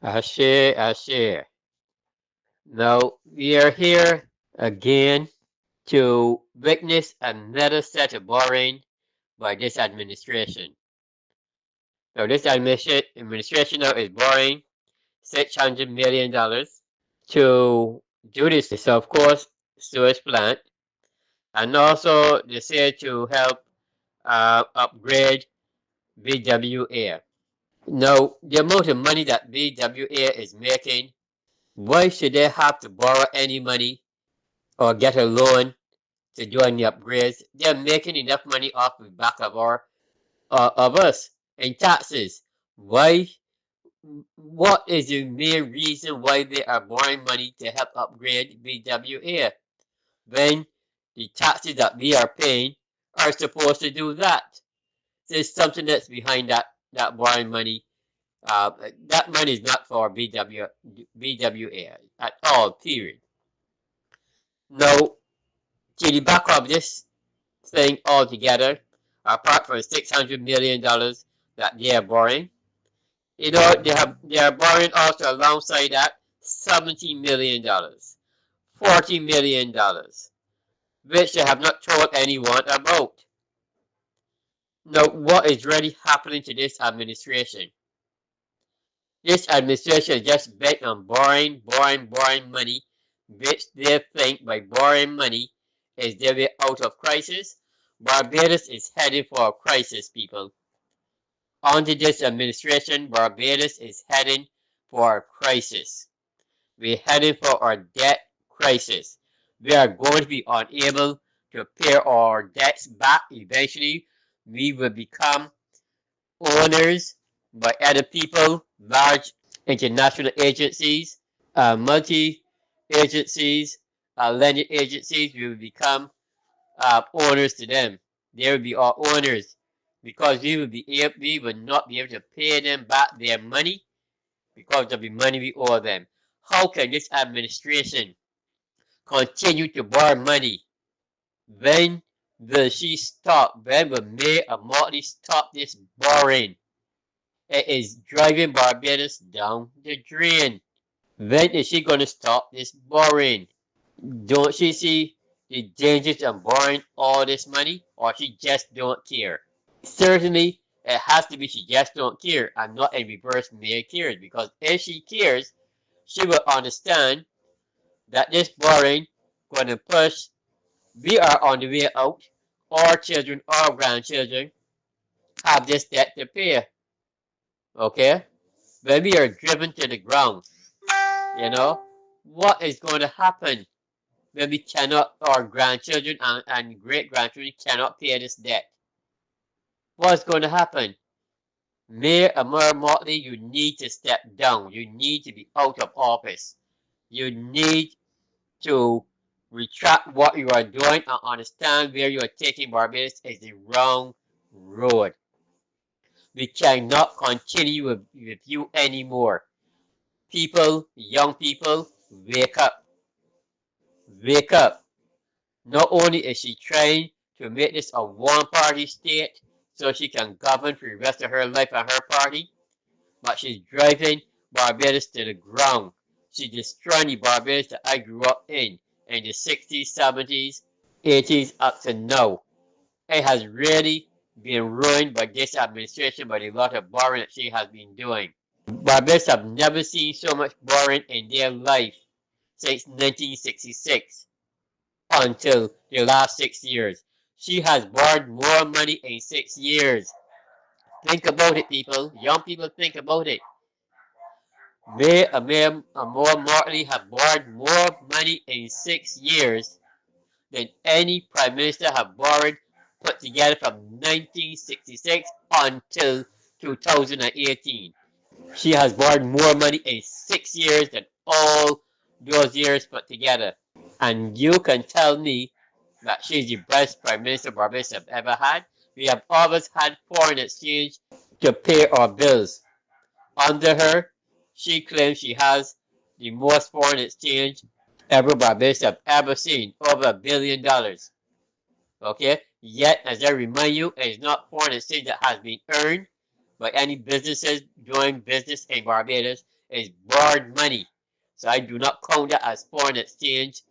Ashe. Now we are here again to witness another set of borrowing by this administration. Now this administration now is borrowing $600 million to do this, of course, sewage plant, and also they say to help upgrade BWA. Now the amount of money that BWA is making, why should they have to borrow any money or get a loan to do any upgrades? They're making enough money off the back of of us in taxes. Why? What is the main reason why they are borrowing money to help upgrade BWA when the taxes that we are paying are supposed to do that? There's something that's behind that borrowing money. That money is not for BWA at all. Period. Now, to the back of this thing altogether, apart from $600 million that they are borrowing. They are borrowing also alongside that $70 million, $40 million, which they have not told anyone about. Now, what is really happening to this administration? This administration is just bent on borrowing money, which they think by borrowing money is their way out of crisis. Barbados is heading for a crisis, people. Under this administration, Barbados is heading for a crisis. We're heading for our debt crisis. We are going to be unable to pay our debts back eventually. We will become owners by other people, large international agencies, multi agencies, lending agencies. We will become owners to them. They will be our owners because we will not be able to pay them back their money because of the money we owe them. How can this administration continue to borrow money? When will she stop? When will May or Motley stop this borrowing? It is driving Barbados down the drain. When is she going to stop this borrowing? Don't she see the dangers of borrowing all this money, or she just don't care? Certainly, it has to be she just don't care and not in reverse May cares, because if she cares, she will understand that this borrowing going to push. We are on the way out. Our children, our grandchildren have this debt to pay. Okay? When we are driven to the ground, you know, what is going to happen when we cannot, our grandchildren and great grandchildren cannot pay this debt? What's going to happen? Mayor Amir Motley, you need to step down. You need to be out of office. You need to retract what you are doing and understand where you are taking Barbados is the wrong road. We cannot continue with you anymore. People, young people, wake up. Wake up. Not only is she trying to make this a one-party state so she can govern for the rest of her life and her party, but she's driving Barbados to the ground. She's destroying the Barbados that I grew up in the 60s, 70s, 80s, up to now. It has really been ruined by this administration by the lot of borrowing that she has been doing. Barbados have never seen so much borrowing in their life since 1966 until the last 6 years. She has borrowed more money in 6 years. Think about it, people. Young people, think about it. Mayor Amor Martley have borrowed more money in 6 years than any prime minister have borrowed put together from 1966 until 2018. She has borrowed more money in 6 years than all those years put together. And you can tell me that she's the best prime minister Barbados have ever had. We have always had foreign exchange to pay our bills. Under her, she claims she has the most foreign exchange ever Barbados have ever seen, over $1 billion. Okay? Yet, as I remind you, it is not foreign exchange that has been earned by any businesses doing business in Barbados. is borrowed money. So I do not count that as foreign exchange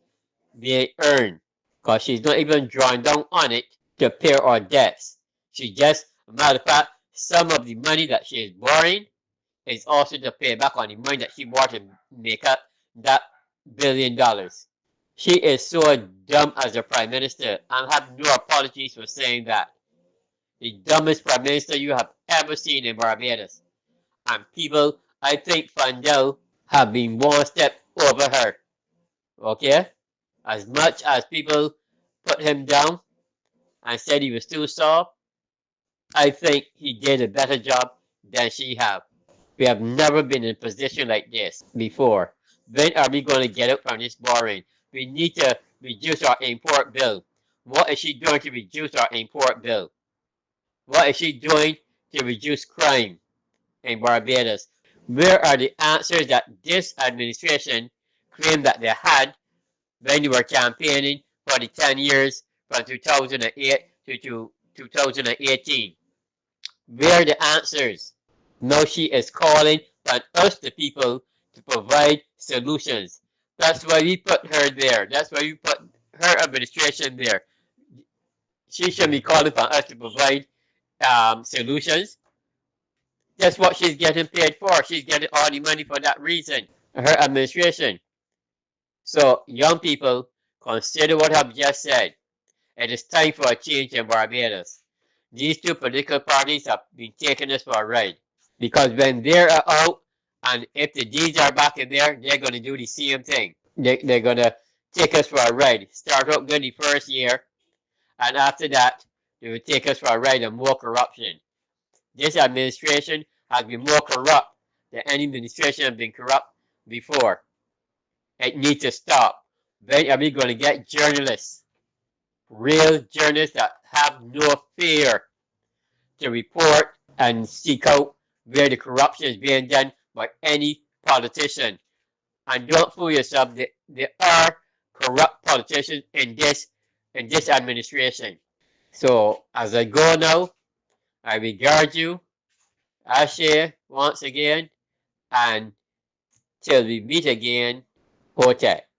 being earned, because she's not even drawing down on it to pay our debts. She just, matter of fact, some of the money that she is borrowing is also to pay back on the money that she borrowed to make up that $1 billion. She is so dumb as a prime minister, and have no apologies for saying that. The dumbest prime minister you have ever seen in Barbados. And people, I think Fandel have been one step over her. Okay? As much as people put him down and said he was too soft, I think he did a better job than she have. We have never been in a position like this before. When are we going to get out from this borrowing? We need to reduce our import bill. What is she doing to reduce our import bill? What is she doing to reduce crime in Barbados? Where are the answers that this administration claimed that they had when they were campaigning for the 10 years from 2008 to 2018? Where are the answers? Now she is calling on us, the people, to provide solutions. That's why we put her there. That's why we put her administration there. She should be calling for us to provide solutions. That's what she's getting paid for. She's getting all the money for that reason. Her administration. So, young people, consider what I've just said. It is time for a change in Barbados. These two political parties have been taking us for a ride. Because when they're out, and if the D's are back in there, they're going to do the same thing. They're going to take us for a ride. Start out good the first year, and after that, they will take us for a ride and more corruption. This administration has been more corrupt than any administration has been corrupt before. It needs to stop. When are we going to get journalists, real journalists that have no fear to report and seek out where the corruption is being done by any politician? And don't fool yourself, there are corrupt politicians in this administration. So as I go now, I regard you, Ashe, once again, and till we meet again, Hote.